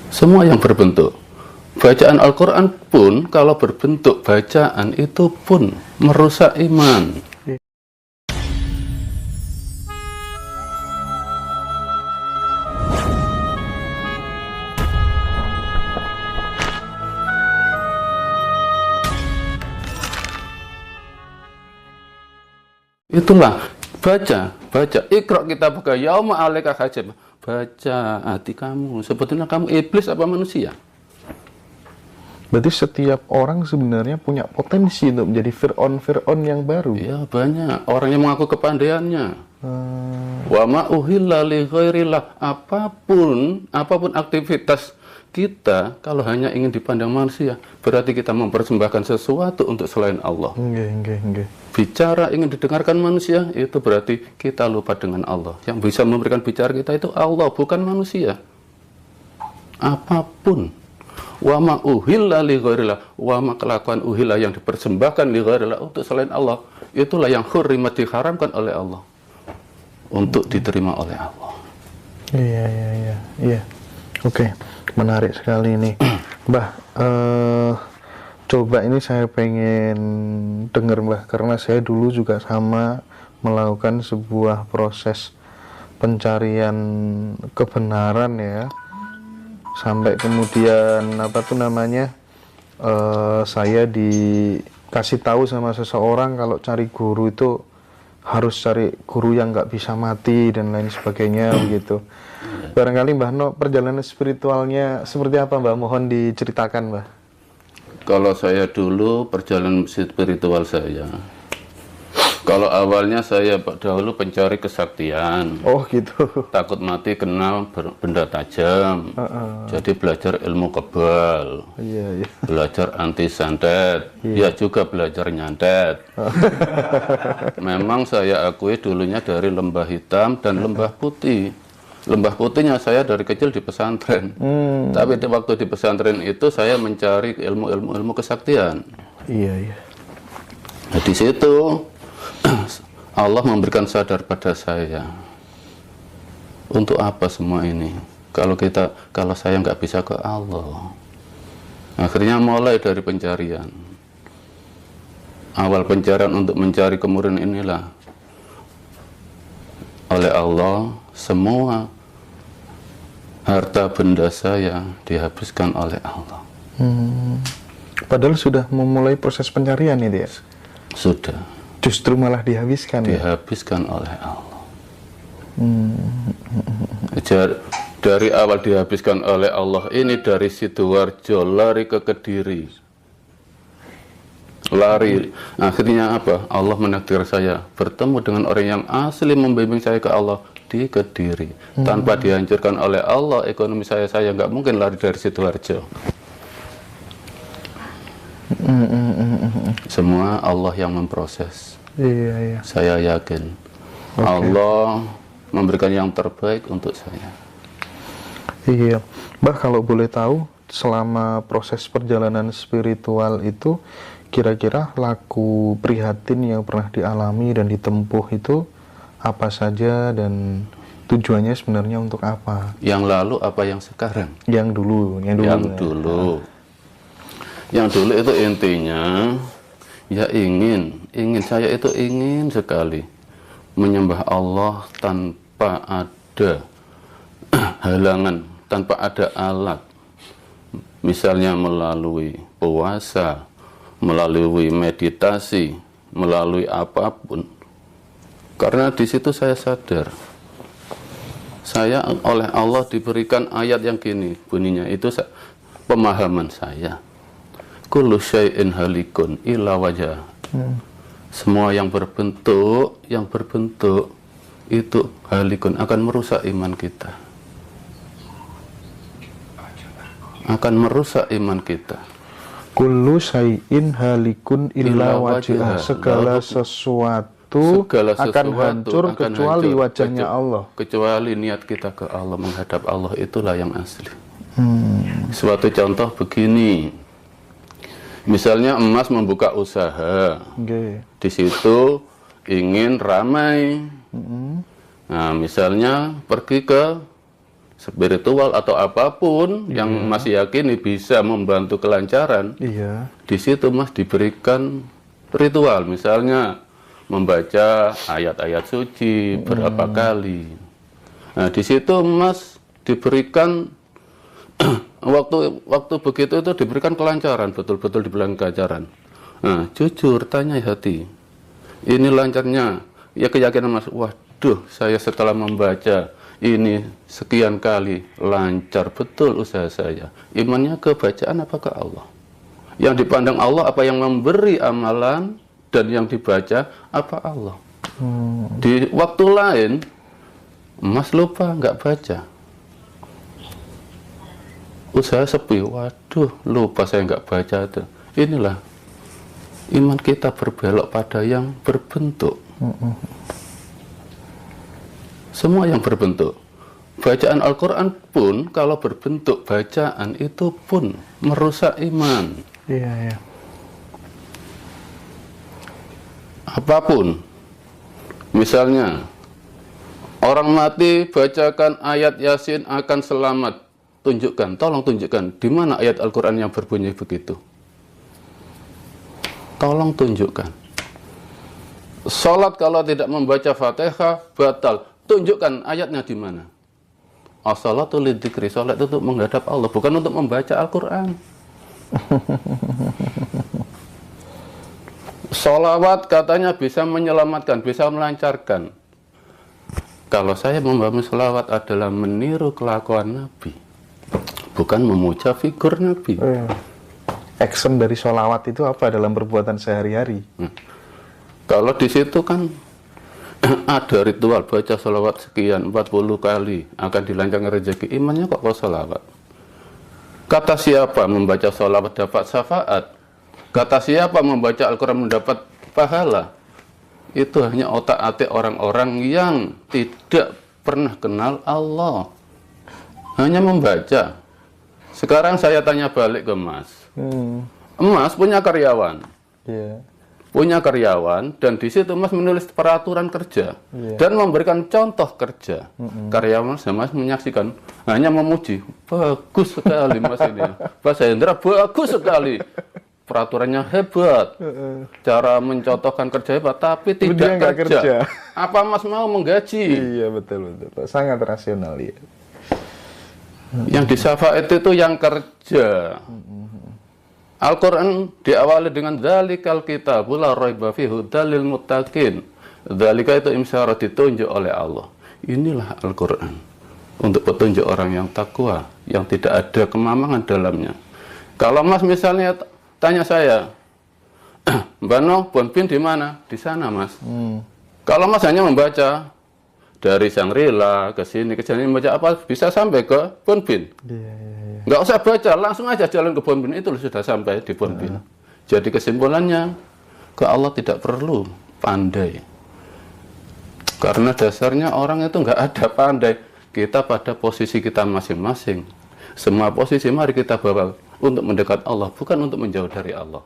Semua yang berbentuk. Bacaan Al-Quran pun kalau berbentuk bacaan itu pun merusak iman. Itulah baca Iqra kitabaka yauma 'alaika hasib. Baca hati kamu, sebetulnya kamu iblis apa manusia? Berarti setiap orang sebenarnya punya potensi untuk menjadi Fir'aun yang baru. Ya banyak orang yang mengaku kepandaiannya. Wa ma uhilla li ghairillah. Apapun aktivitas kita kalau hanya ingin dipandang manusia, berarti kita mempersembahkan sesuatu untuk selain Allah. Nggih. Bicara ingin didengarkan manusia, itu berarti kita lupa dengan Allah. Yang bisa memberikan bicara kita itu Allah, bukan manusia. Apapun. Wa ma uhilla li ghairillah, wa ma kelakuan uhilla yang dipersembahkan li ghairillah untuk selain Allah, itulah yang hurrimat diharamkan oleh Allah untuk diterima oleh Allah. Iya. Oke, menarik sekali ini. Mbah, coba ini saya pengen dengar Mbah, karena saya dulu juga sama melakukan sebuah proses pencarian kebenaran ya. Sampai kemudian saya dikasih tahu sama seseorang kalau cari guru itu harus cari guru yang nggak bisa mati dan lain sebagainya begitu. Barangkali Mbah No, perjalanan spiritualnya seperti apa Mbah? Mohon diceritakan Mbah. Kalau saya dulu perjalanan spiritual saya, kalau awalnya saya dahulu pencari kesaktian. Oh gitu. Takut mati kenal benda tajam. Jadi belajar ilmu kebal. Iya. Belajar anti santet. Ya juga belajar nyantet. Memang saya akui dulunya dari lembah hitam dan lembah putih. Lembah putihnya saya dari kecil di pesantren. Tapi waktu di pesantren itu saya mencari ilmu kesaktian. Iya. Nah, di situ Allah memberikan sadar pada saya, untuk apa semua ini? Kalau saya nggak bisa ke Allah. Akhirnya mulai dari pencarian. Awal pencarian untuk mencari kemurnian inilah oleh Allah semua harta benda saya dihabiskan oleh Allah. Padahal sudah memulai proses pencarian itu ya? Sudah. Justru malah dihabiskan oleh Allah. Dari awal dihabiskan oleh Allah ini, dari Sidoarjo lari ke Kediri. Akhirnya apa? Allah menakdir saya bertemu dengan orang yang asli membimbing saya ke Allah di Kediri. Tanpa dihancurkan oleh Allah ekonomi saya nggak mungkin lari dari Sidoarjo. Semua Allah yang memproses. Iya. Saya yakin Allah memberikan yang terbaik untuk saya. Iya. Mbah, kalau boleh tahu, selama proses perjalanan spiritual itu, kira-kira laku prihatin yang pernah dialami dan ditempuh itu apa saja dan tujuannya sebenarnya untuk apa? Yang lalu apa yang sekarang? Yang dulu. Yang dulu itu intinya ya saya itu ingin sekali menyembah Allah tanpa ada halangan, tanpa ada alat. Misalnya melalui puasa, melalui meditasi, melalui apapun. Karena di situ saya sadar, saya oleh Allah diberikan ayat yang gini, bunyinya itu pemahaman saya. Kullu syai'in halikun illa wajah. Semua yang berbentuk itu halikun, akan merusak iman kita. Kullu syai'in halikun illa wajah. Segala sesuatu akan hancur kecuali wajahnya Allah. Kecuali niat kita ke Allah, menghadap Allah, itulah yang asli. Suatu contoh begini. Misalnya emas membuka usaha, di situ ingin ramai. Nah, misalnya pergi ke spiritual atau apapun yang Mas yakini bisa membantu kelancaran, Iya. di situ Mas diberikan ritual, misalnya membaca ayat-ayat suci berapa kali. Nah, di situ Mas diberikan waktu begitu itu diberikan kelancaran, betul-betul diberikan kelancaran. Nah, jujur tanya hati, ini lancarnya, ya keyakinan Mas, waduh, saya setelah membaca ini sekian kali lancar betul usaha saya. Imannya ke bacaan apa ke Allah? Yang dipandang Allah apa yang memberi amalan, dan yang dibaca apa Allah. Di waktu lain Mas lupa nggak baca, usaha sepi, waduh lupa saya nggak baca itu. Inilah iman kita berbelok pada yang berbentuk. Semua yang berbentuk. Bacaan Al-Quran pun kalau berbentuk bacaan itu pun merusak iman. Iya, iya. Apapun. Misalnya orang mati bacakan ayat Yasin akan selamat. Tunjukkan, tolong tunjukkan di mana ayat Al-Quran yang berbunyi begitu. Tolong tunjukkan. Salat kalau tidak membaca Fatihah batal. Tunjukkan ayatnya di mana. As-salatu lidzikri, salat itu untuk menghadap Allah, bukan untuk membaca Al-Quran. Sholawat katanya bisa menyelamatkan, bisa melancarkan. Kalau saya membangun sholawat adalah meniru kelakuan Nabi, bukan memuja figur Nabi. Action dari sholawat itu apa dalam perbuatan sehari-hari? Kalau di situ kan ada ritual baca sholawat sekian 40 kali akan dilancarkan rezeki, imannya kok sholawat. Kata siapa membaca sholawat dapat syafaat? Kata siapa membaca Al-Quran mendapat pahala? Itu hanya otak-atik orang-orang yang tidak pernah kenal Allah, hanya membaca. Sekarang saya tanya balik ke Mas. Mas punya karyawan. Iya. Punya karyawan, dan di situ Mas menulis peraturan kerja dan memberikan contoh kerja. Karyawan sama Mas menyaksikan, hanya memuji, bagus sekali Mas ini. Pak Hendra, bagus sekali. Peraturannya hebat, cara mencontohkan kerja hebat, tapi tidak kerja. Apa Mas mau menggaji? Iya, betul. Sangat rasional ya. Yang disyafaat itu yang kerja. Al-Quran diawali dengan dzalikal kitabul la raiba fihi hudal lil muttaqin. Dzalika itu isyarat ditunjuk oleh Allah. Inilah Al-Quran untuk petunjuk orang yang takwa, yang tidak ada kemamangan dalamnya. Kalau Mas misalnya tanya saya, Mbak No, Bonbin di mana? Di sana Mas. Kalau Mas hanya membaca dari Shangri-La ke sini, ke sini, membaca apa, bisa sampai ke Bonbin. Nggak usah baca, langsung aja jalan ke Bonbin, itu sudah sampai di Bonbin. Jadi kesimpulannya, ke Allah tidak perlu pandai. Karena dasarnya orang itu nggak ada pandai. Kita pada posisi kita masing-masing. Semua posisi mari kita bawa untuk mendekat Allah, bukan untuk menjauh dari Allah.